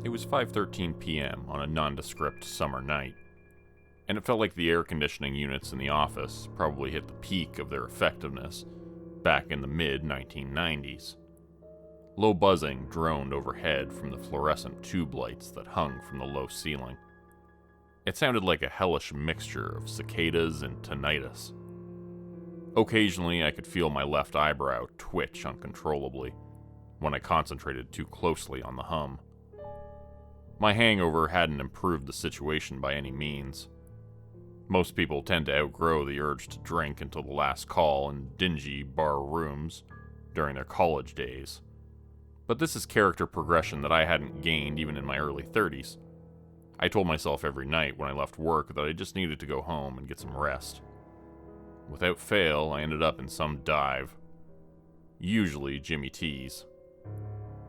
It was 5:13 p.m. on a nondescript summer night, and it felt like the air conditioning units in the office probably hit the peak of their effectiveness back in the mid-1990s. Low buzzing droned overhead from the fluorescent tube lights that hung from the low ceiling. It sounded like a hellish mixture of cicadas and tinnitus. Occasionally, I could feel my left eyebrow twitch uncontrollably when I concentrated too closely on the hum. My hangover hadn't improved the situation by any means. Most people tend to outgrow the urge to drink until the last call in dingy bar rooms during their college days. But this is character progression that I hadn't gained even in my early 30s. I told myself every night when I left work that I just needed to go home and get some rest. Without fail, I ended up in some dive. Usually Jimmy T's.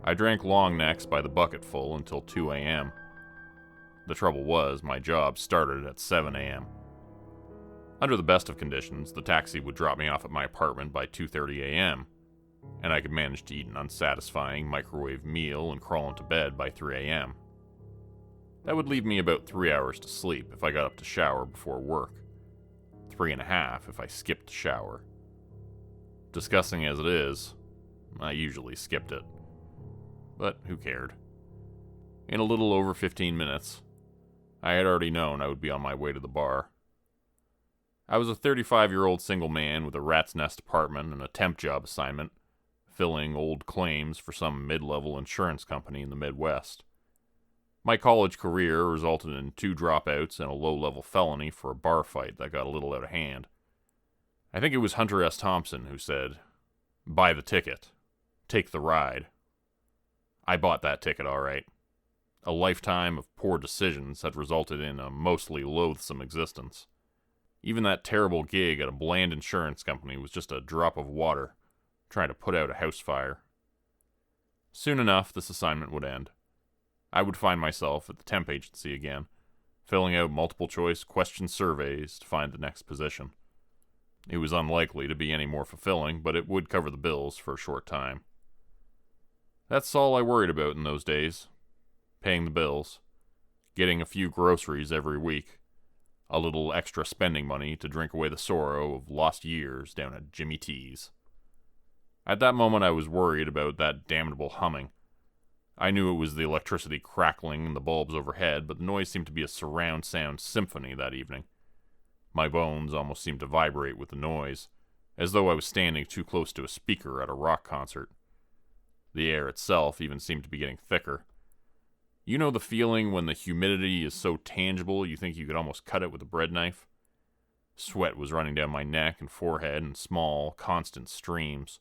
I drank long necks by the bucketful until 2 a.m. The trouble was, my job started at 7 a.m. Under the best of conditions, the taxi would drop me off at my apartment by 2:30 a.m., and I could manage to eat an unsatisfying microwave meal and crawl into bed by 3 a.m. That would leave me about 3 hours to sleep if I got up to shower before work. 3.5 if I skipped the shower. Disgusting as it is, I usually skipped it. But who cared? In a little over 15 minutes, I had already known I would be on my way to the bar. I was a 35-year-old single man with a rat's nest apartment and a temp job assignment, filling old claims for some mid-level insurance company in the Midwest. My college career resulted in 2 dropouts and a low-level felony for a bar fight that got a little out of hand. I think it was Hunter S. Thompson who said, "Buy the ticket. Take the ride." I bought that ticket all right. A lifetime of poor decisions had resulted in a mostly loathsome existence. Even that terrible gig at a bland insurance company was just a drop of water trying to put out a house fire. Soon enough, this assignment would end. I would find myself at the temp agency again, filling out multiple-choice question surveys to find the next position. It was unlikely to be any more fulfilling, but it would cover the bills for a short time. That's all I worried about in those days. Paying the bills, getting a few groceries every week, a little extra spending money to drink away the sorrow of lost years down at Jimmy T's. At that moment I was worried about that damnable humming. I knew it was the electricity crackling in the bulbs overhead, but the noise seemed to be a surround sound symphony that evening. My bones almost seemed to vibrate with the noise, as though I was standing too close to a speaker at a rock concert. The air itself even seemed to be getting thicker. You know the feeling when the humidity is so tangible you think you could almost cut it with a bread knife? Sweat was running down my neck and forehead in small, constant streams.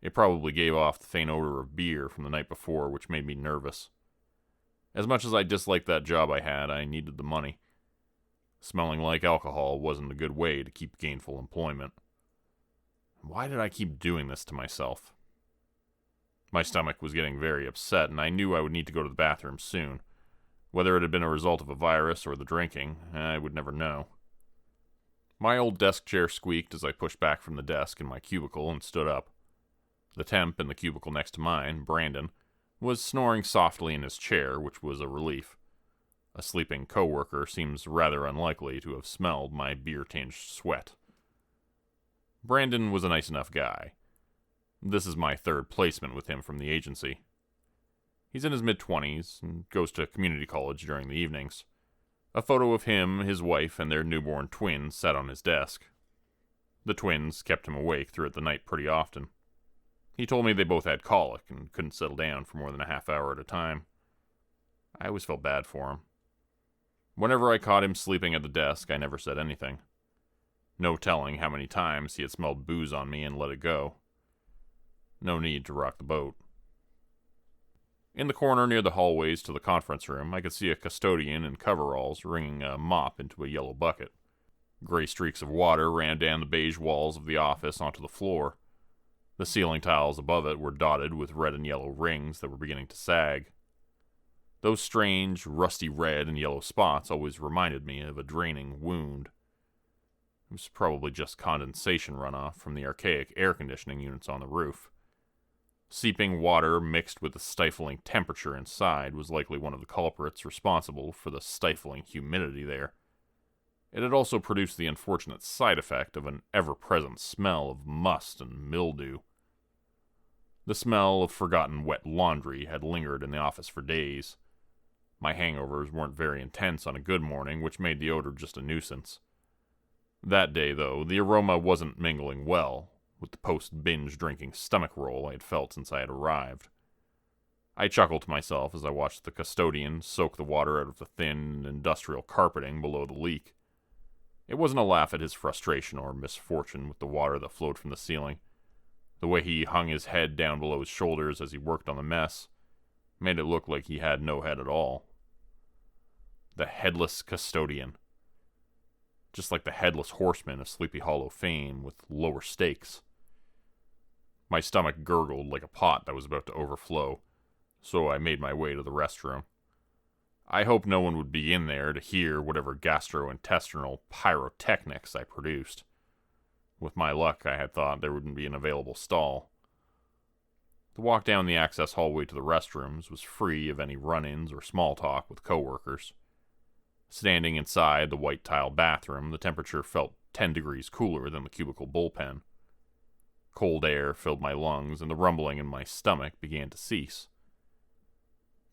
It probably gave off the faint odor of beer from the night before, which made me nervous. As much as I disliked that job I had, I needed the money. Smelling like alcohol wasn't a good way to keep gainful employment. Why did I keep doing this to myself? My stomach was getting very upset, and I knew I would need to go to the bathroom soon. Whether it had been a result of a virus or the drinking, I would never know. My old desk chair squeaked as I pushed back from the desk in my cubicle and stood up. The temp in the cubicle next to mine, Brandon, was snoring softly in his chair, which was a relief. A sleeping coworker seems rather unlikely to have smelled my beer-tinged sweat. Brandon was a nice enough guy. This is my 3rd placement with him from the agency. He's in his mid-20s and goes to community college during the evenings. A photo of him, his wife, and their newborn twin sat on his desk. The twins kept him awake throughout the night pretty often. He told me they both had colic and couldn't settle down for more than a half hour at a time. I always felt bad for him. Whenever I caught him sleeping at the desk, I never said anything. No telling how many times he had smelled booze on me and let it go. No need to rock the boat. In the corner near the hallways to the conference room, I could see a custodian in coveralls wringing a mop into a yellow bucket. Gray streaks of water ran down the beige walls of the office onto the floor. The ceiling tiles above it were dotted with red and yellow rings that were beginning to sag. Those strange, rusty red and yellow spots always reminded me of a draining wound. It was probably just condensation runoff from the archaic air conditioning units on the roof. Seeping water mixed with the stifling temperature inside was likely one of the culprits responsible for the stifling humidity there. It had also produced the unfortunate side effect of an ever-present smell of must and mildew. The smell of forgotten wet laundry had lingered in the office for days. My hangovers weren't very intense on a good morning, which made the odor just a nuisance. That day, though, the aroma wasn't mingling well with the post-binge drinking stomach roll I had felt since I had arrived. I chuckled to myself as I watched the custodian soak the water out of the thin industrial carpeting below the leak. It wasn't a laugh at his frustration or misfortune with the water that flowed from the ceiling. The way he hung his head down below his shoulders as he worked on the mess made it look like he had no head at all. The headless custodian. Just like the headless horseman of Sleepy Hollow fame with lower stakes. My stomach gurgled like a pot that was about to overflow, so I made my way to the restroom. I hoped no one would be in there to hear whatever gastrointestinal pyrotechnics I produced. With my luck, I had thought there wouldn't be an available stall. The walk down the access hallway to the restrooms was free of any run-ins or small talk with coworkers. Standing inside the white tile bathroom, the temperature felt 10 degrees cooler than the cubicle bullpen. Cold air filled my lungs, and the rumbling in my stomach began to cease.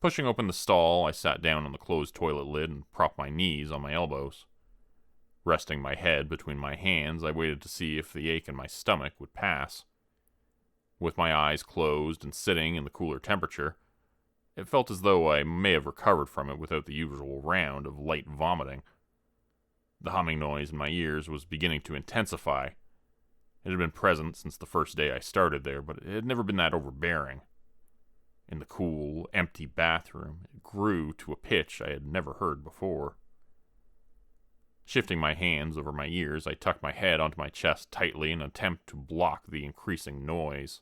Pushing open the stall, I sat down on the closed toilet lid and propped my knees on my elbows. Resting my head between my hands, I waited to see if the ache in my stomach would pass. With my eyes closed and sitting in the cooler temperature, it felt as though I may have recovered from it without the usual round of light vomiting. The humming noise in my ears was beginning to intensify. It had been present since the first day I started there, but it had never been that overbearing. In the cool, empty bathroom, it grew to a pitch I had never heard before. Shifting my hands over my ears, I tucked my head onto my chest tightly in an attempt to block the increasing noise.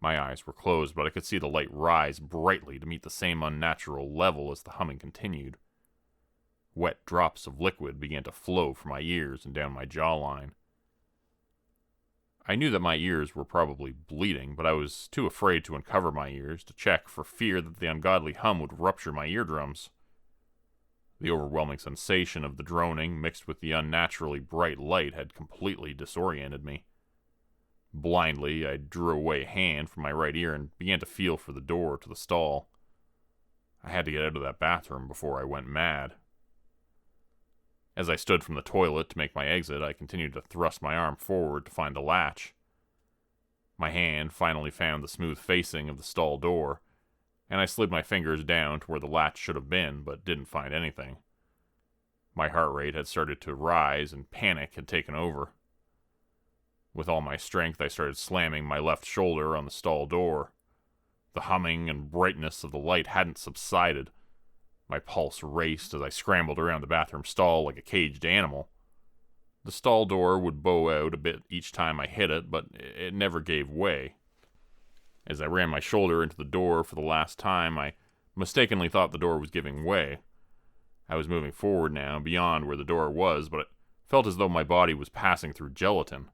My eyes were closed, but I could see the light rise brightly to meet the same unnatural level as the humming continued. Wet drops of liquid began to flow from my ears and down my jawline. I knew that my ears were probably bleeding, but I was too afraid to uncover my ears to check for fear that the ungodly hum would rupture my eardrums. The overwhelming sensation of the droning mixed with the unnaturally bright light had completely disoriented me. Blindly, I drew away a hand from my right ear and began to feel for the door to the stall. I had to get out of that bathroom before I went mad. As I stood from the toilet to make my exit, I continued to thrust my arm forward to find the latch. My hand finally found the smooth facing of the stall door, and I slid my fingers down to where the latch should have been, but didn't find anything. My heart rate had started to rise, and panic had taken over. With all my strength, I started slamming my left shoulder on the stall door. The humming and brightness of the light hadn't subsided. My pulse raced as I scrambled around the bathroom stall like a caged animal. The stall door would bow out a bit each time I hit it, but it never gave way. As I ran my shoulder into the door for the last time, I mistakenly thought the door was giving way. I was moving forward now, beyond where the door was, but it felt as though my body was passing through gelatin.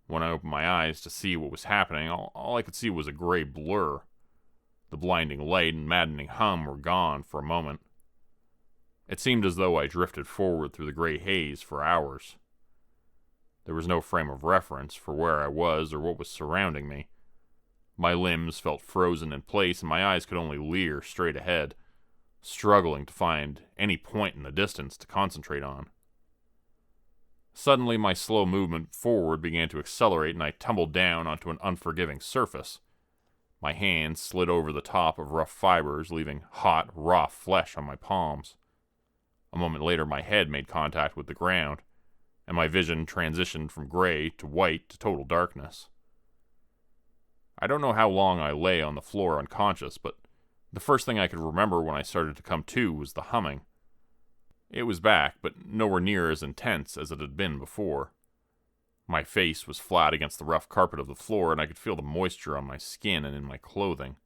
When I opened my eyes to see what was happening, all I could see was a gray blur. The blinding light and maddening hum were gone for a moment. It seemed as though I drifted forward through the gray haze for hours. There was no frame of reference for where I was or what was surrounding me. My limbs felt frozen in place, and my eyes could only leer straight ahead, struggling to find any point in the distance to concentrate on. Suddenly, my slow movement forward began to accelerate, and I tumbled down onto an unforgiving surface. My hands slid over the top of rough fibers, leaving hot, raw flesh on my palms. A moment later, my head made contact with the ground, and my vision transitioned from gray to white to total darkness. I don't know how long I lay on the floor unconscious, but the first thing I could remember when I started to come to was the humming. It was back, but nowhere near as intense as it had been before. My face was flat against the rough carpet of the floor, and I could feel the moisture on my skin and in my clothing.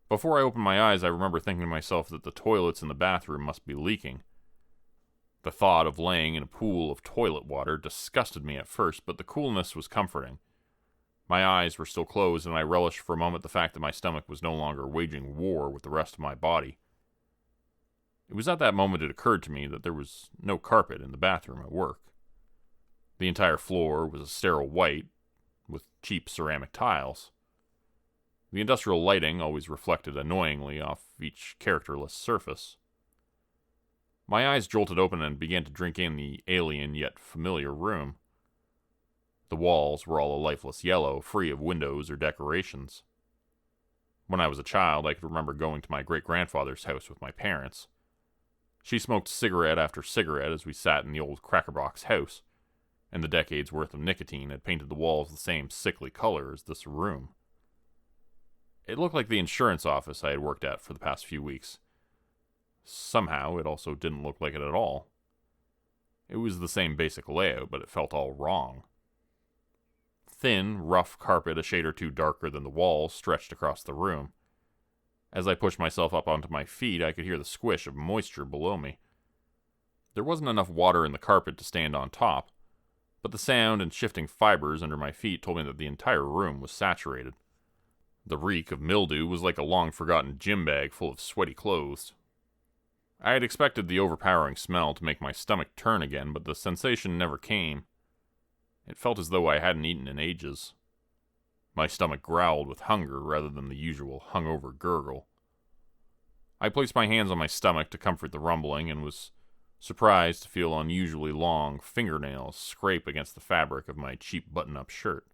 Before I opened my eyes, I remember thinking to myself that the toilets in the bathroom must be leaking. The thought of laying in a pool of toilet water disgusted me at first, but the coolness was comforting. My eyes were still closed, and I relished for a moment the fact that my stomach was no longer waging war with the rest of my body. It was at that moment it occurred to me that there was no carpet in the bathroom at work. The entire floor was a sterile white, with cheap ceramic tiles. The industrial lighting always reflected annoyingly off each characterless surface. My eyes jolted open and began to drink in the alien yet familiar room. The walls were all a lifeless yellow, free of windows or decorations. When I was a child, I could remember going to my great-grandfather's house with my parents. She smoked cigarette after cigarette as we sat in the old crackerbox house, and the decades' worth of nicotine had painted the walls the same sickly color as this room. It looked like the insurance office I had worked at for the past few weeks. Somehow, it also didn't look like it at all. It was the same basic layout, but it felt all wrong. Thin, rough carpet a shade or two darker than the walls stretched across the room. As I pushed myself up onto my feet, I could hear the squish of moisture below me. There wasn't enough water in the carpet to stand on top, but the sound and shifting fibers under my feet told me that the entire room was saturated. The reek of mildew was like a long-forgotten gym bag full of sweaty clothes. I had expected the overpowering smell to make my stomach turn again, but the sensation never came. It felt as though I hadn't eaten in ages. My stomach growled with hunger rather than the usual hungover gurgle. I placed my hands on my stomach to comfort the rumbling and was surprised to feel unusually long fingernails scrape against the fabric of my cheap button-up shirt.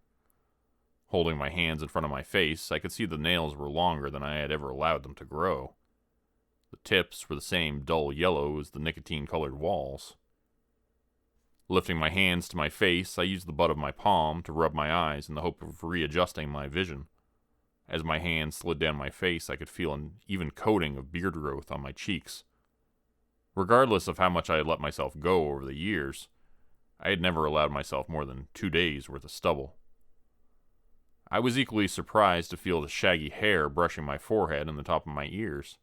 Holding my hands in front of my face, I could see the nails were longer than I had ever allowed them to grow. The tips were the same dull yellow as the nicotine-colored walls. Lifting my hands to my face, I used the butt of my palm to rub my eyes in the hope of readjusting my vision. As my hand slid down my face, I could feel an even coating of beard growth on my cheeks. Regardless of how much I had let myself go over the years, I had never allowed myself more than 2 days' worth of stubble. I was equally surprised to feel the shaggy hair brushing my forehead and the top of my ears.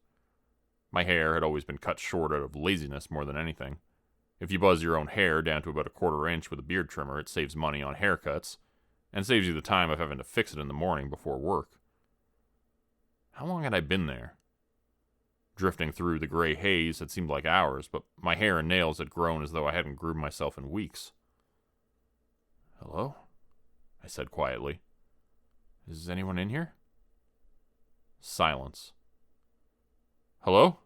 My hair had always been cut short out of laziness more than anything. If you buzz your own hair down to about a 1/4 inch with a beard trimmer, it saves money on haircuts, and saves you the time of having to fix it in the morning before work. How long had I been there? Drifting through the gray haze had seemed like hours, but my hair and nails had grown as though I hadn't groomed myself in weeks. "Hello?" I said quietly. "Is anyone in here?" Silence. "Hello?"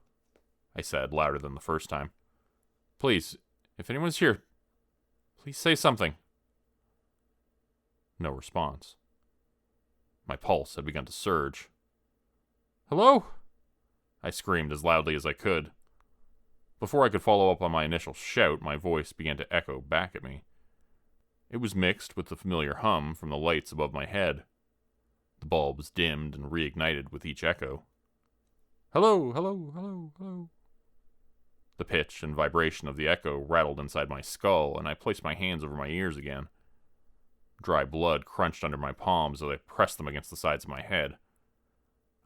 I said, louder than the first time. "Please, if anyone's here, please say something." No response. My pulse had begun to surge. "Hello?" I screamed as loudly as I could. Before I could follow up on my initial shout, my voice began to echo back at me. It was mixed with the familiar hum from the lights above my head. The bulbs dimmed and reignited with each echo. "Hello, hello, hello, hello." The pitch and vibration of the echo rattled inside my skull, and I placed my hands over my ears again. Dry blood crunched under my palms as I pressed them against the sides of my head.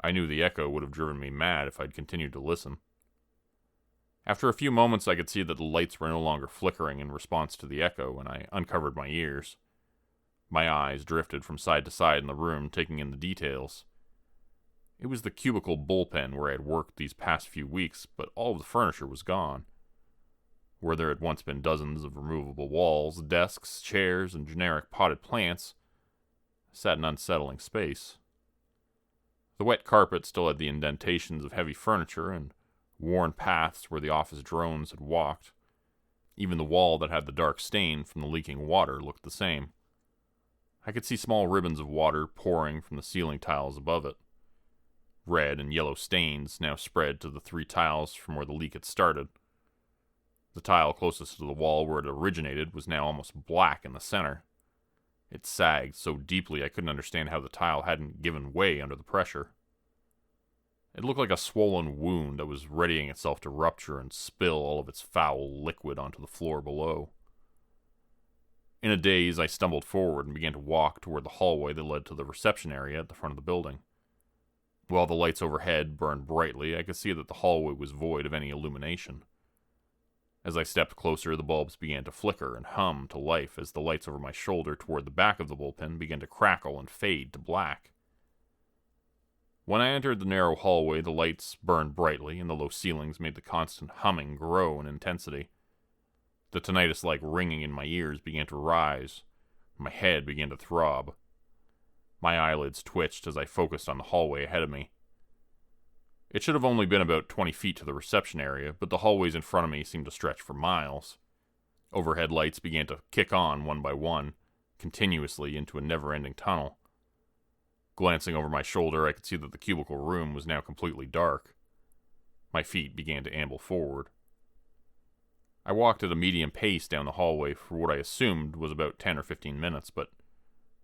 I knew the echo would have driven me mad if I'd continued to listen. After a few moments, I could see that the lights were no longer flickering in response to the echo, and I uncovered my ears. My eyes drifted from side to side in the room, taking in the details. It was the cubicle bullpen where I had worked these past few weeks, but all of the furniture was gone. Where there had once been dozens of removable walls, desks, chairs, and generic potted plants, sat an unsettling space. The wet carpet still had the indentations of heavy furniture and worn paths where the office drones had walked. Even the wall that had the dark stain from the leaking water looked the same. I could see small ribbons of water pouring from the ceiling tiles above it. Red and yellow stains now spread to the 3 tiles from where the leak had started. The tile closest to the wall where it originated was now almost black in the center. It sagged so deeply I couldn't understand how the tile hadn't given way under the pressure. It looked like a swollen wound that was readying itself to rupture and spill all of its foul liquid onto the floor below. In a daze, I stumbled forward and began to walk toward the hallway that led to the reception area at the front of the building. While the lights overhead burned brightly, I could see that the hallway was void of any illumination. As I stepped closer, the bulbs began to flicker and hum to life as the lights over my shoulder toward the back of the bullpen began to crackle and fade to black. When I entered the narrow hallway, the lights burned brightly, and the low ceilings made the constant humming grow in intensity. The tinnitus-like ringing in my ears began to rise. My head began to throb. My eyelids twitched as I focused on the hallway ahead of me. It should have only been about 20 feet to the reception area, but the hallways in front of me seemed to stretch for miles. Overhead lights began to kick on one by one, continuously into a never-ending tunnel. Glancing over my shoulder, I could see that the cubicle room was now completely dark. My feet began to amble forward. I walked at a medium pace down the hallway for what I assumed was about 10 or 15 minutes, but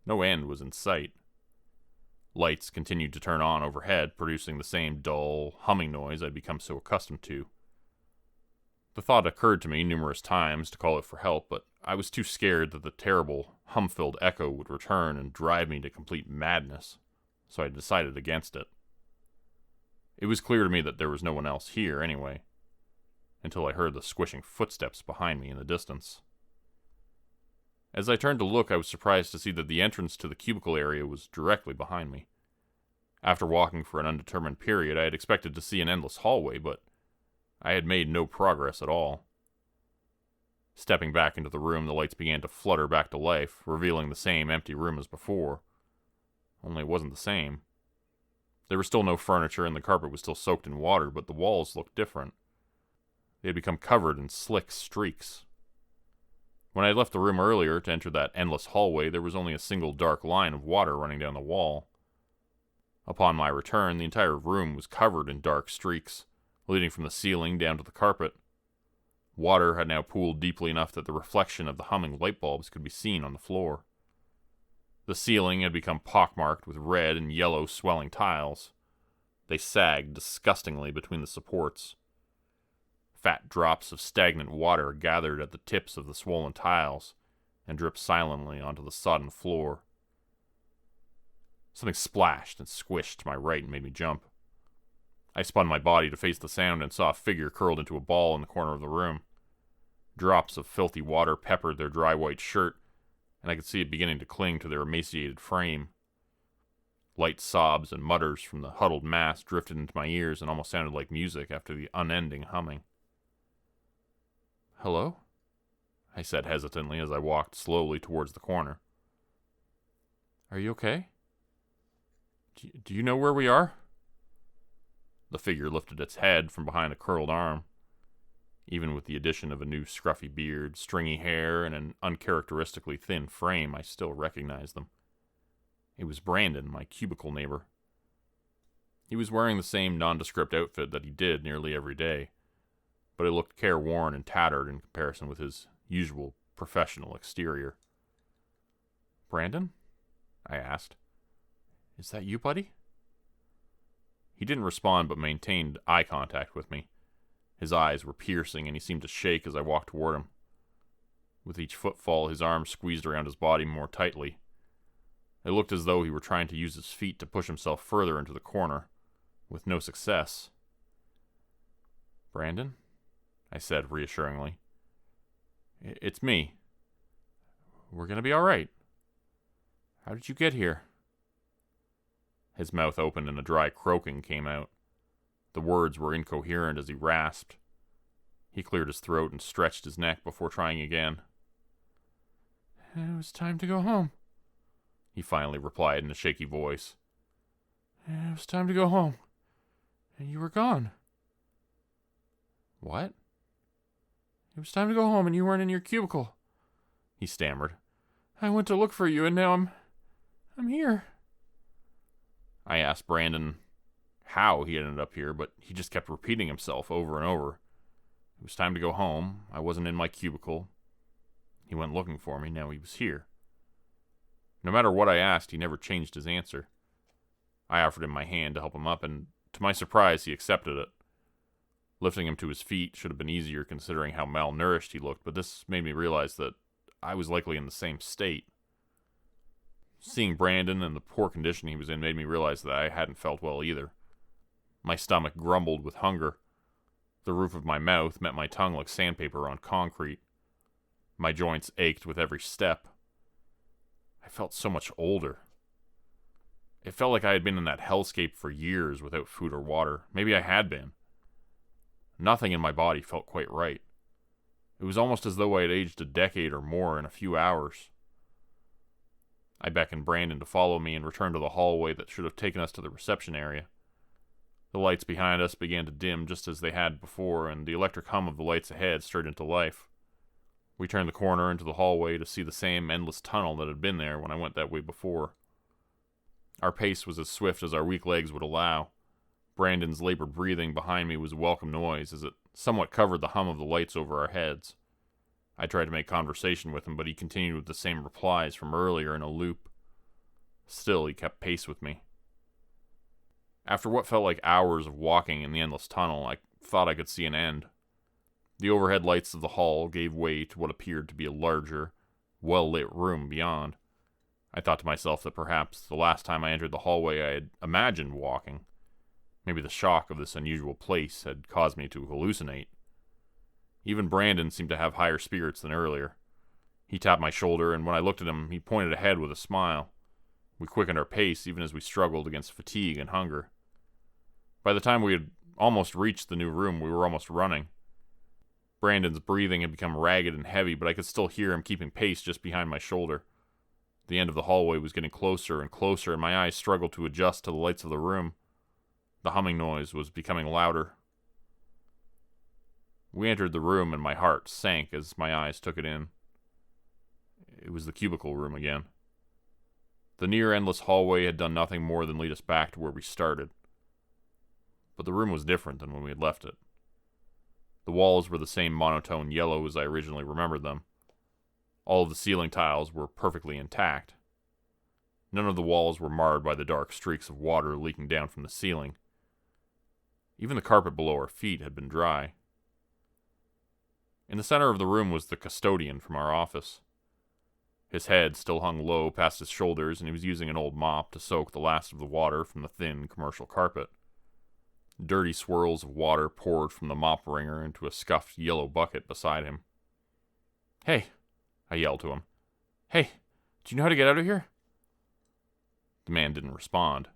no end was in sight. Lights continued to turn on overhead, producing the same dull, humming noise I'd become so accustomed to. The thought occurred to me numerous times to call it for help, but I was too scared that the terrible, hum-filled echo would return and drive me to complete madness, so I decided against it. It was clear to me that there was no one else here anyway, until I heard the squishing footsteps behind me in the distance. As I turned to look, I was surprised to see that the entrance to the cubicle area was directly behind me. After walking for an undetermined period, I had expected to see an endless hallway, but I had made no progress at all. Stepping back into the room, the lights began to flutter back to life, revealing the same empty room as before. Only it wasn't the same. There was still no furniture and the carpet was still soaked in water, but the walls looked different. They had become covered in slick streaks. When I had left the room earlier to enter that endless hallway, there was only a single dark line of water running down the wall. Upon my return, the entire room was covered in dark streaks, leading from the ceiling down to the carpet. Water had now pooled deeply enough that the reflection of the humming light bulbs could be seen on the floor. The ceiling had become pockmarked with red and yellow swelling tiles. They sagged disgustingly between the supports. Fat drops of stagnant water gathered at the tips of the swollen tiles and dripped silently onto the sodden floor. Something splashed and squished to my right and made me jump. I spun my body to face the sound and saw a figure curled into a ball in the corner of the room. Drops of filthy water peppered their dry white shirt, and I could see it beginning to cling to their emaciated frame. Light sobs and mutters from the huddled mass drifted into my ears and almost sounded like music after the unending humming. "Hello?" I said hesitantly as I walked slowly towards the corner. "Are you okay? Do you know where we are?" The figure lifted its head from behind a curled arm. Even with the addition of a new scruffy beard, stringy hair, and an uncharacteristically thin frame, I still recognized them. It was Brandon, my cubicle neighbor. He was wearing the same nondescript outfit that he did nearly every day, but it looked careworn and tattered in comparison with his usual professional exterior. "Brandon?" I asked. "Is that you, buddy?" He didn't respond but maintained eye contact with me. His eyes were piercing and he seemed to shake as I walked toward him. With each footfall, his arms squeezed around his body more tightly. It looked as though he were trying to use his feet to push himself further into the corner, with no success. "Brandon?" I said reassuringly. "It's me. We're gonna be all right. How did you get here?" His mouth opened and a dry croaking came out. The words were incoherent as he rasped. He cleared his throat and stretched his neck before trying again. "It was time to go home," he finally replied in a shaky voice. "It was time to go home, and you were gone." "What?" "It was time to go home and you weren't in your cubicle," he stammered. "I went to look for you and now I'm here." I asked Brandon how he ended up here, but he just kept repeating himself over and over. It was time to go home. I wasn't in my cubicle. He went looking for me. Now he was here. No matter what I asked, he never changed his answer. I offered him my hand to help him up, and to my surprise, he accepted it. Lifting him to his feet should have been easier considering how malnourished he looked, but this made me realize that I was likely in the same state. Seeing Brandon and the poor condition he was in made me realize that I hadn't felt well either. My stomach grumbled with hunger. The roof of my mouth met my tongue like sandpaper on concrete. My joints ached with every step. I felt so much older. It felt like I had been in that hellscape for years without food or water. Maybe I had been. Nothing in my body felt quite right. It was almost as though I had aged a decade or more in a few hours. I beckoned Brandon to follow me and returned to the hallway that should have taken us to the reception area. The lights behind us began to dim just as they had before, and the electric hum of the lights ahead stirred into life. We turned the corner into the hallway to see the same endless tunnel that had been there when I went that way before. Our pace was as swift as our weak legs would allow. Brandon's labored breathing behind me was a welcome noise, as it somewhat covered the hum of the lights over our heads. I tried to make conversation with him, but he continued with the same replies from earlier in a loop. Still, he kept pace with me. After what felt like hours of walking in the endless tunnel, I thought I could see an end. The overhead lights of the hall gave way to what appeared to be a larger, well-lit room beyond. I thought to myself that perhaps the last time I entered the hallway I had imagined walking. Maybe the shock of this unusual place had caused me to hallucinate. Even Brandon seemed to have higher spirits than earlier. He tapped my shoulder, and when I looked at him, he pointed ahead with a smile. We quickened our pace even as we struggled against fatigue and hunger. By the time we had almost reached the new room, we were almost running. Brandon's breathing had become ragged and heavy, but I could still hear him keeping pace just behind my shoulder. The end of the hallway was getting closer and closer, and my eyes struggled to adjust to the lights of the room. The humming noise was becoming louder. We entered the room, and my heart sank as my eyes took it in. It was the cubicle room again. The near-endless hallway had done nothing more than lead us back to where we started. But the room was different than when we had left it. The walls were the same monotone yellow as I originally remembered them. All of the ceiling tiles were perfectly intact. None of the walls were marred by the dark streaks of water leaking down from the ceiling. Even the carpet below our feet had been dry. In the center of the room was the custodian from our office. His head still hung low past his shoulders, and he was using an old mop to soak the last of the water from the thin commercial carpet. Dirty swirls of water poured from the mop wringer into a scuffed yellow bucket beside him. "Hey," I yelled to him. "Hey, do you know how to get out of here?" The man didn't respond.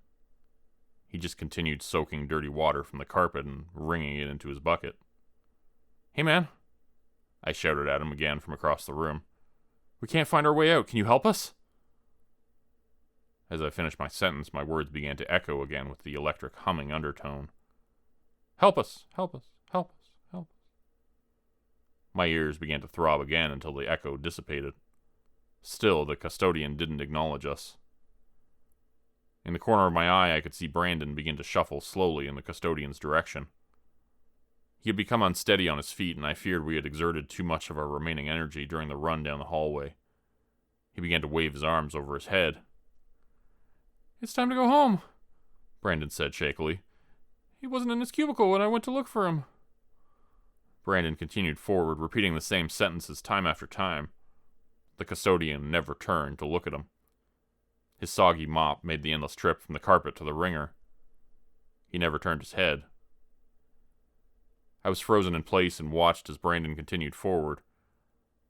He just continued soaking dirty water from the carpet and wringing it into his bucket. "Hey, man," I shouted at him again from across the room. "We can't find our way out. Can you help us?" As I finished my sentence, my words began to echo again with the electric humming undertone. "Help us! Help us! Help us! Help us!" My ears began to throb again until the echo dissipated. Still, the custodian didn't acknowledge us. In the corner of my eye, I could see Brandon begin to shuffle slowly in the custodian's direction. He had become unsteady on his feet, and I feared we had exerted too much of our remaining energy during the run down the hallway. He began to wave his arms over his head. "It's time to go home," Brandon said shakily. "He wasn't in his cubicle when I went to look for him." Brandon continued forward, repeating the same sentences time after time. The custodian never turned to look at him. His soggy mop made the endless trip from the carpet to the wringer. He never turned his head. I was frozen in place and watched as Brandon continued forward.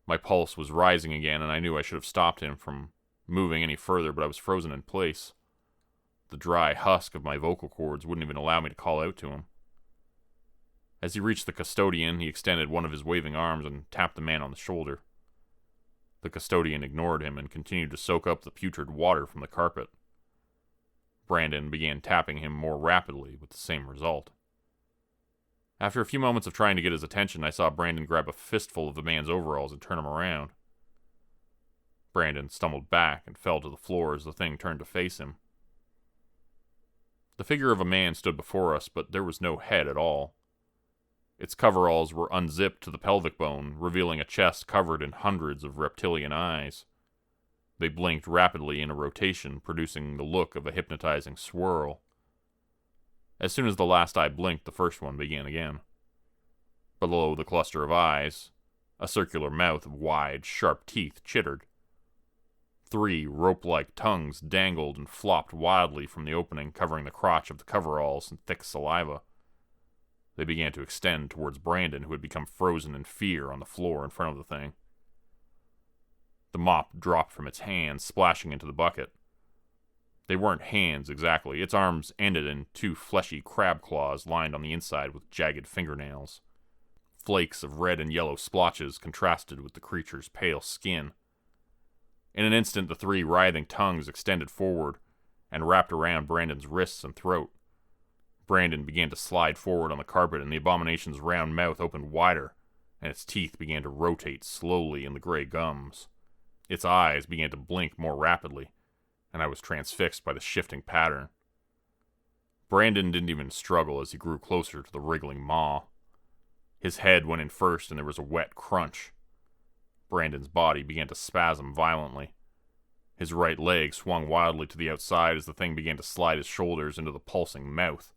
My pulse was rising again, and I knew I should have stopped him from moving any further, but I was frozen in place. The dry husk of my vocal cords wouldn't even allow me to call out to him. As he reached the custodian, he extended one of his waving arms and tapped the man on the shoulder. The custodian ignored him and continued to soak up the putrid water from the carpet. Brandon began tapping him more rapidly with the same result. After a few moments of trying to get his attention, I saw Brandon grab a fistful of the man's overalls and turn him around. Brandon stumbled back and fell to the floor as the thing turned to face him. The figure of a man stood before us, but there was no head at all. Its coveralls were unzipped to the pelvic bone, revealing a chest covered in hundreds of reptilian eyes. They blinked rapidly in a rotation, producing the look of a hypnotizing swirl. As soon as the last eye blinked, the first one began again. Below the cluster of eyes, a circular mouth of wide, sharp teeth chittered. 3 rope-like tongues dangled and flopped wildly from the opening covering the crotch of the coveralls in thick saliva. They began to extend towards Brandon, who had become frozen in fear on the floor in front of the thing. The mop dropped from its hands, splashing into the bucket. They weren't hands exactly. Its arms ended in two fleshy crab claws lined on the inside with jagged fingernails. Flakes of red and yellow splotches contrasted with the creature's pale skin. In an instant, the three writhing tongues extended forward and wrapped around Brandon's wrists and throat. Brandon began to slide forward on the carpet, and the abomination's round mouth opened wider, and its teeth began to rotate slowly in the gray gums. Its eyes began to blink more rapidly, and I was transfixed by the shifting pattern. Brandon didn't even struggle as he grew closer to the wriggling maw. His head went in first, and there was a wet crunch. Brandon's body began to spasm violently. His right leg swung wildly to the outside as the thing began to slide his shoulders into the pulsing mouth.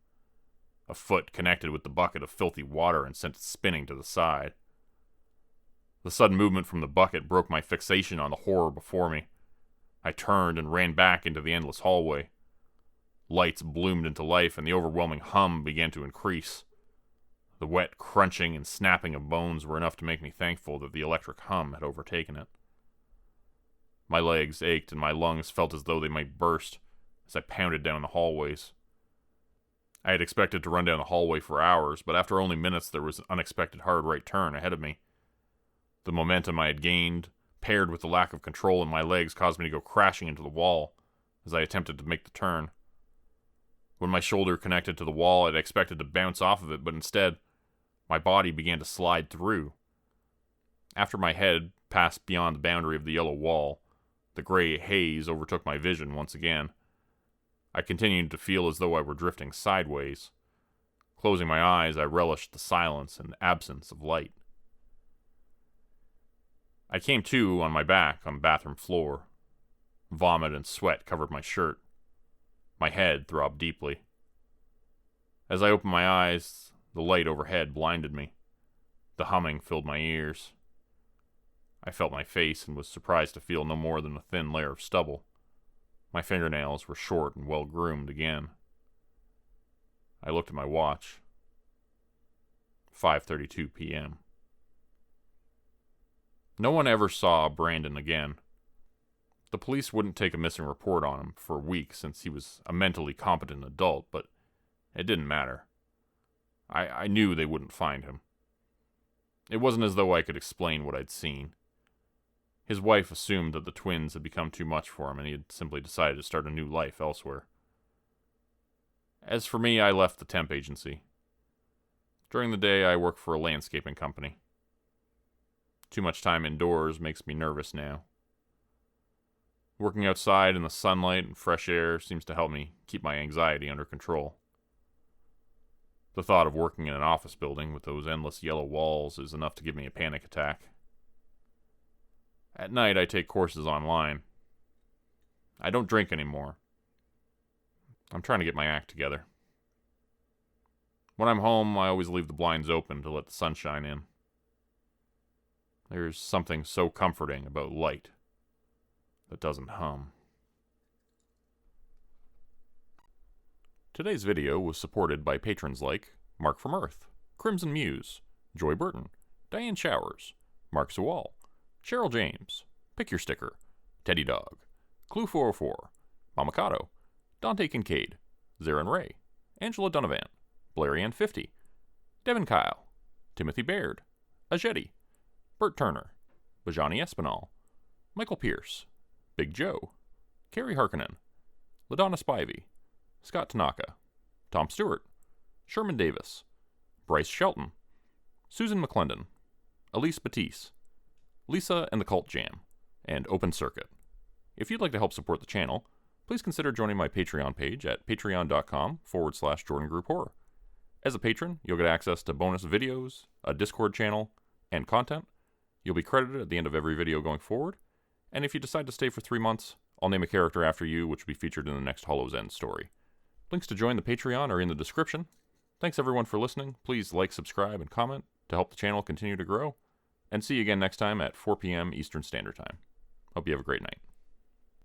A foot connected with the bucket of filthy water and sent it spinning to the side. The sudden movement from the bucket broke my fixation on the horror before me. I turned and ran back into the endless hallway. Lights bloomed into life, and the overwhelming hum began to increase. The wet crunching and snapping of bones were enough to make me thankful that the electric hum had overtaken it. My legs ached, and my lungs felt as though they might burst as I pounded down the hallways. I had expected to run down the hallway for hours, but after only minutes there was an unexpected hard right turn ahead of me. The momentum I had gained, paired with the lack of control in my legs, caused me to go crashing into the wall as I attempted to make the turn. When my shoulder connected to the wall, I had expected to bounce off of it, but instead, my body began to slide through. After my head passed beyond the boundary of the yellow wall, the gray haze overtook my vision once again. I continued to feel as though I were drifting sideways. Closing my eyes, I relished the silence and absence of light. I came to on my back on the bathroom floor. Vomit and sweat covered my shirt. My head throbbed deeply. As I opened my eyes, the light overhead blinded me. The humming filled my ears. I felt my face and was surprised to feel no more than a thin layer of stubble. My fingernails were short and well groomed again. I looked at my watch. 5:32 p.m. No one ever saw Brandon again. The police wouldn't take a missing report on him for a week since he was a mentally competent adult, but it didn't matter. I knew they wouldn't find him. It wasn't as though I could explain what I'd seen. His wife assumed that the twins had become too much for him and he had simply decided to start a new life elsewhere. As for me, I left the temp agency. During the day, I work for a landscaping company. Too much time indoors makes me nervous now. Working outside in the sunlight and fresh air seems to help me keep my anxiety under control. The thought of working in an office building with those endless yellow walls is enough to give me a panic attack. At night, I take courses online. I don't drink anymore. I'm trying to get my act together. When I'm home, I always leave the blinds open to let the sunshine in. There's something so comforting about light that doesn't hum. Today's video was supported by patrons like Mark from Earth, Crimson Muse, Joy Burton, Diane Showers, Mark Sewall, Cheryl James, Pick Your Sticker, Teddy Dog, Clue 404, Mamakato, Dante Kincaid, Zarin Ray, Angela Donovan, Blaireann 50, Devin Kyle, Timothy Baird, Ajeti, Bert Turner, Bajani Espinal, Michael Pierce, Big Joe, Carrie Harkonnen, LaDonna Spivey, Scott Tanaka, Tom Stewart, Sherman Davis, Bryce Shelton, Susan McClendon, Elise Batiste, Lisa and the Cult Jam, and Open Circuit. If you'd like to help support the channel, please consider joining my Patreon page at patreon.com/Jordan Group Horror. As a patron, you'll get access to bonus videos, a Discord channel, and content. You'll be credited at the end of every video going forward, and if you decide to stay for 3 months, I'll name a character after you, which will be featured in the next Hollow's End story. Links to join the Patreon are in the description. Thanks everyone for listening. Please like, subscribe, and comment to help the channel continue to grow. And see you again next time at 4 p.m. Eastern Standard Time. Hope you have a great night.